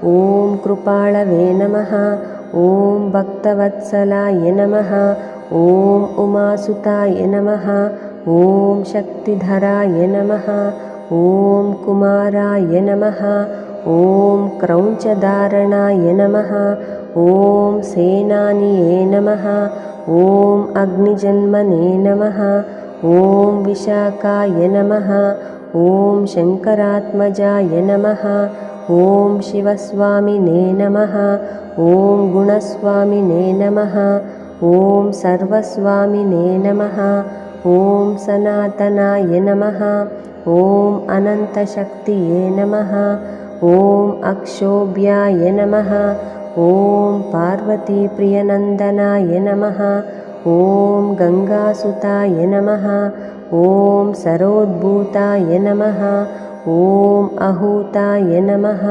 ॐ कृपाळवे नमः। ॐ भक्तवत्सलाय नमः। ॐ उमासुताय नमः। ॐ शक्तिधराय नमः। ॐ कुमाराय नमः। ॐ क्रौञ्चधारणाय नमः। ॐ सेनानिये नमः। ॐ अग्निजन्मने नमः। ॐ विशाखाय नमः। ॐ शङ्करात्मजाय नमः। ॐ शिवस्वामिने नमः। ॐ गुणस्वामिने नमः। ॐ सर्वस्वामिने नमः। ॐ सनातनाय नमः। ॐ अनन्तशक्तिये नमः। ॐ अक्षोभ्याय नमः। ॐ पार्वतीप्रियनन्दनाय नमः। ॐ गङ्गासुताय नमः। ॐ सरोद्भूताय नमः। ॐ अहूताय नमः।